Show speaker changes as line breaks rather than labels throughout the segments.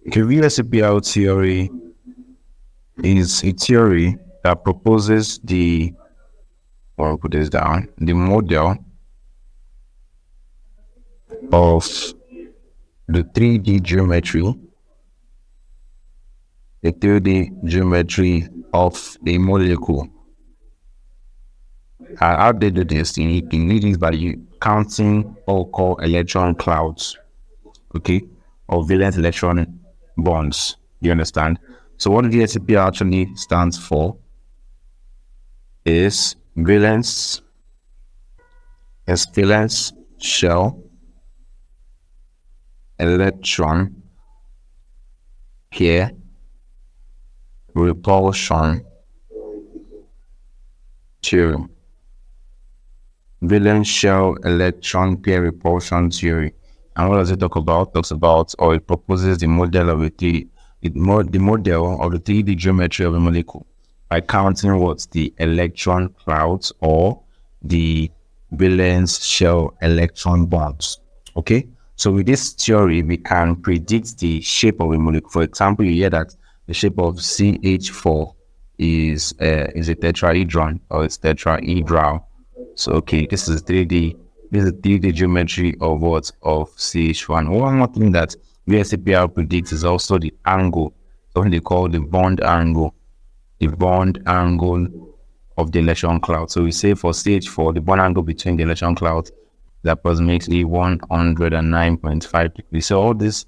Okay, VSEPR theory is a theory that proposes or put this down, the model of the 3D geometry, the 3D geometry of a molecule. How they do this? You need this by counting what we call electron clouds, okay, or valence electron bonds. You understand? So what VSEPR actually stands for is valence shell electron pair repulsion theory. Valence shell electron pair repulsion theory. And what does it talk about? It talks about, or it proposes the model of the model of the 3D geometry of a molecule by counting what's the electron clouds or the valence shell electron bonds. Okay, so with this theory, we can predict the shape of a molecule. For example, you hear that the shape of CH4 is a tetrahedron or it's tetrahedral. So okay, this is 3D. This is 3D geometry of what? Of CH1. One more thing that VSEPR predicts is also the angle, something they call the bond angle. The bond angle of the electron cloud. So we say for CH4, the bond angle between the electron clouds is approximately 109.5 degrees. So all these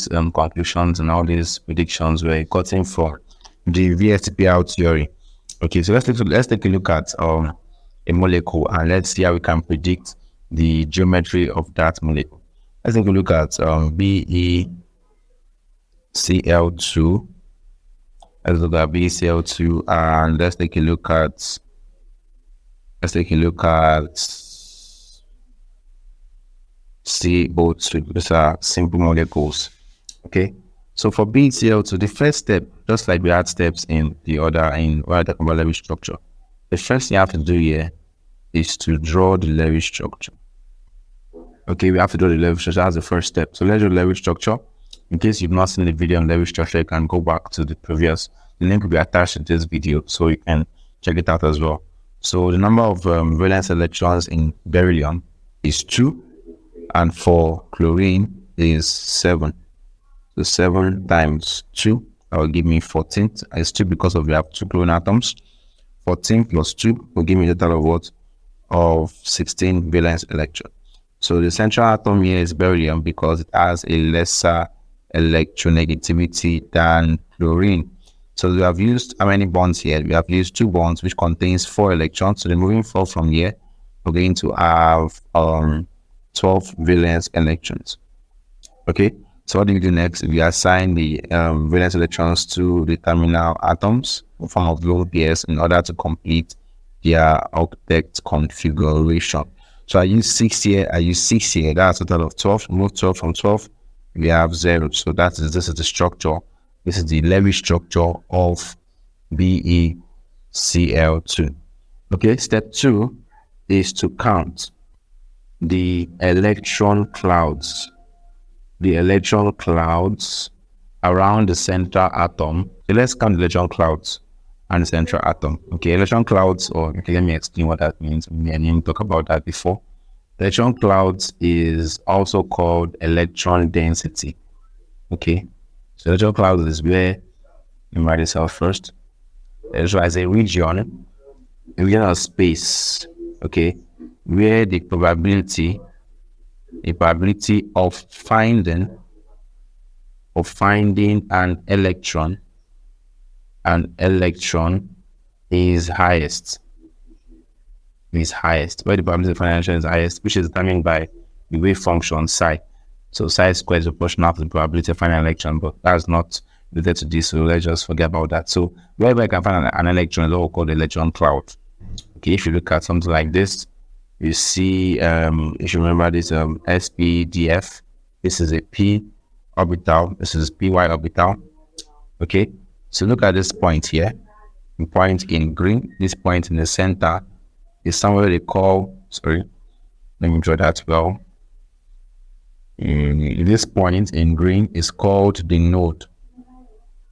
conclusions and all these predictions were gotten from the VSEPR theory. Okay, so let's take a look at a molecule and let's see how we can predict the geometry of that molecule. Let's take a look at BeCl2. Let's look at BeCl2 and let's take a look at CO2. These are simple molecules. Okay. So for BeCl2, the first step, just like we had steps in the other when I talk about Lewis structure, the first thing you have to do here is to draw the Lewis structure. Okay, we have to draw the Lewis structure. That's the first step. So let's draw the Lewis structure. In case you've not seen the video on Lewis structure, you can go back to the previous. The link will be attached to this video, so you can check it out as well. So the number of valence electrons in beryllium is 2, and for chlorine is 7. So 7 times 2, that will give me 14. It's 2 because we have 2 chlorine atoms. 14 plus 2 will give me a total of what? Of 16 valence electrons. So the central atom here is beryllium because it has a lesser electronegativity than chlorine. So we have used how many bonds here? We have used 2 bonds which contains 4 electrons. So removing 4 from here, we're going to have 12 valence electrons. Okay, so what do we do next? We assign the valence electrons to the terminal atoms in form of lone pairs in order to complete their octet configuration. So I use 6 here, that's a total of 12. Remove 12 from 12, we have 0. So this is the structure. This is the Lewis structure of BeCl2. Okay, step 2 is to count the electron clouds. The electron clouds around the central atom. So let's count the electron clouds and the central atom. Okay, electron clouds, let me explain what that means. I didn't talk about that before. Electron clouds is also called electron density. Okay, so electron clouds is where, let me write this out first. Electron is a region of space, okay, where the probability of finding an electron is highest. Where the probability of finding an electron is highest, which is determined by the wave function psi. So psi squared is proportional to the probability of finding an electron, but that's not related to this, so let's just forget about that. So wherever I can find an electron is what we call the electron cloud. Okay, if you look at something like this, you see, if you remember this SPDF, this is a p orbital, this is py orbital. Okay, so look at this point here, the point in green. This point in the center is somewhere they call, let me draw that well. This point in green is called the node.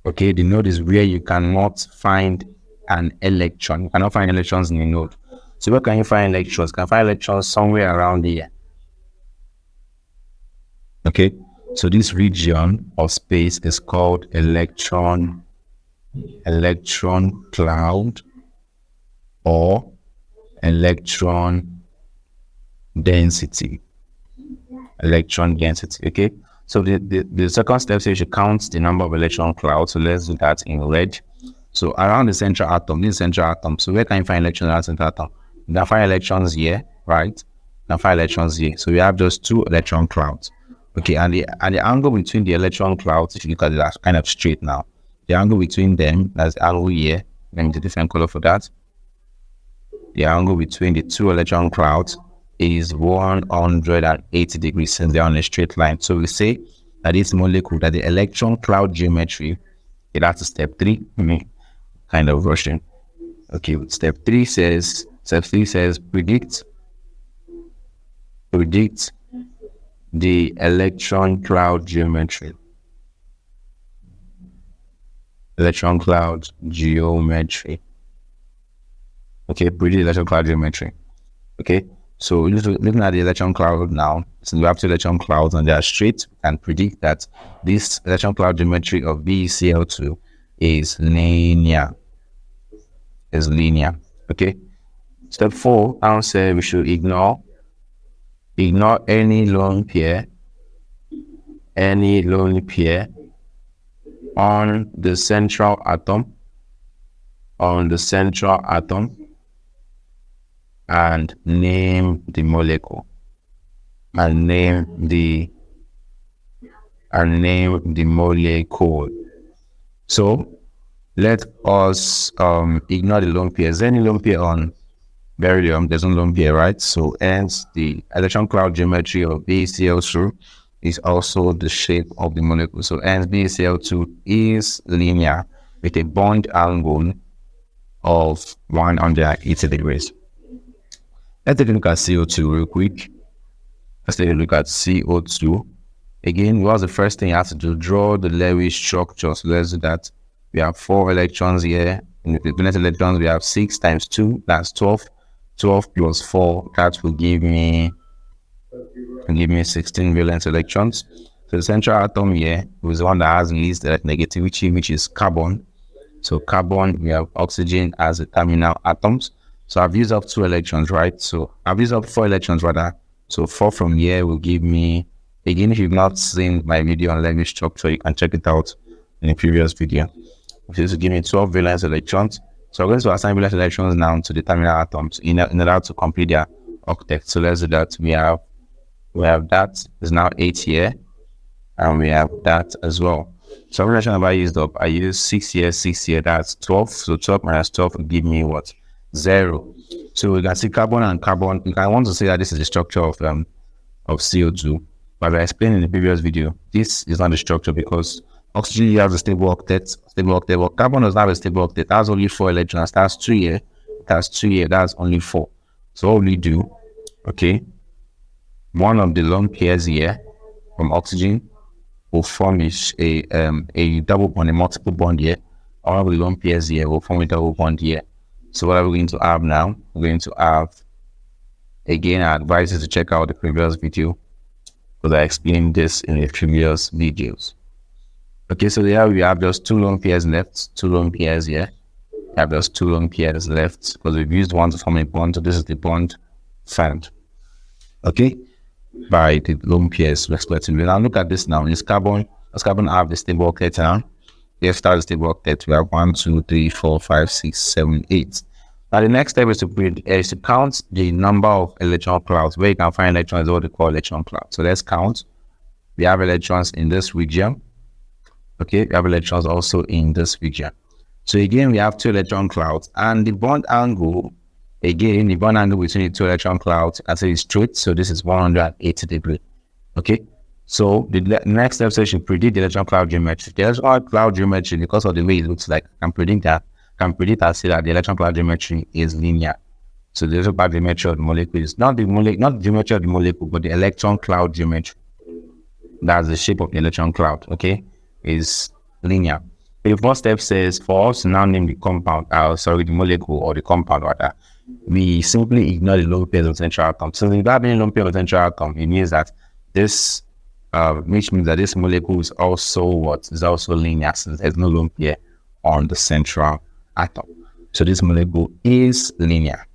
Okay, the node is where you cannot find an electron. You cannot find electrons in the node. So where can you find electrons? You can find electrons somewhere around here. Okay, so this region of space is called electron cloud or electron density. Okay, so the second step says you should count the number of electron clouds. So let's do that in red. So around the central atom, this central atom. So where can you find electrons around the central atom? You can find electrons here, right? You can find electrons here. So we have just 2 electron clouds. Okay, and the angle between the electron clouds, if you look at it, that's kind of straight now. The angle between them, that's the angle here. Let me do a different color for that. The angle between the 2 electron clouds is 180 degrees since they're on a straight line. So we say that this molecule, that the electron cloud geometry, okay, that's step 3. Kind of rushing. Okay, step 3 says predict the electron cloud geometry. Electron cloud geometry. Okay, predict electron cloud geometry. Okay, so looking at the electron cloud now, since we have 2 electron clouds and they are straight, we can predict that this electron cloud geometry of VSEPR is linear. Okay. Step 4, I would say we should ignore any lone pair on the central atom and name the molecule and name the molecule. So let us ignore the lone pair. Is there any lone pair on beryllium? There's no lone pair, right? So hence the electron cloud geometry of BeCl2 is also the shape of the molecule. So hence BeCl2 is linear with a bond angle of 180 degrees. Let's take a look at CO2 real quick. Let's take a look at CO2. Again, what's the first thing you have to do? Draw the Lewis structure. So let's do that. We have 4 electrons here. In the valence electrons, we have 6 times 2, that's 12. 12 plus 4, that will give me 16 valence electrons. So the central atom here is the one that has least negativity, which is carbon. So carbon, we have oxygen as the terminal atoms. So I've used up 2 electrons, right? So I've used up 4 electrons rather. So 4 from here will give me, again, if you've not seen my video on Lewis structure, you can check it out in a previous video. This will give me 12 valence electrons. So I'm going to assign valence electrons now to the terminal atoms in order to complete their octet. So let's do that. We have that is now 8 here, and we have that as well. So every relation I used up, I used 6 here, that's 12. So 12 minus 12 will give me what? 0. So we can see carbon and carbon. You can want to say that this is the structure of CO2, but I explained in the previous video, this is not the structure because oxygen, you have a stable octet, but carbon does not have a stable octet. That's only 4 electrons. That's 2 here. That's only 4. So what we do, okay, one of the lone pairs here from oxygen will form a double bond, a multiple bond here. One of the lone pairs here will form a double bond here. So what are we going to have now? We're going to have, again, I advise you to check out the previous video because I explained this in the previous videos. Okay, so there we have just 2 lone pairs left, 2 lone pairs here. We have just 2 lone pairs left because we've used one to form a bond. So this is the bond found, okay, by the lone pairs respectively. Now look at this now. This carbon, does carbon have the stable octet now? Let's start the stable octet. We have 1, 2, 3, 4, 5, 6, 7, 8. Now the next step is to count the number of electron clouds. Where you can find electrons is what they call electron clouds. So let's count. We have electrons in this region. Okay, we have electrons also in this region. So again, we have 2 electron clouds, and the bond angle, again, the bond angle between the 2 electron clouds, I say is straight. So this is 180 degrees. Okay, so the next step says you predict the electron cloud geometry. The electron cloud geometry, because of the way it looks like, I can predict and say that the electron cloud geometry is linear. So the electron cloud geometry of the molecule is not the geometry of the molecule, but the electron cloud geometry. that's the shape of the electron cloud, okay, is linear. The first step says for us to now name the compound, the molecule or the compound rather, we simply ignore the lone pairs of central atom. So if you have any lone pair of central atom, it means that this, which means that this molecule is also linear, since there's no lone pair on the central atom. So this molecule is linear.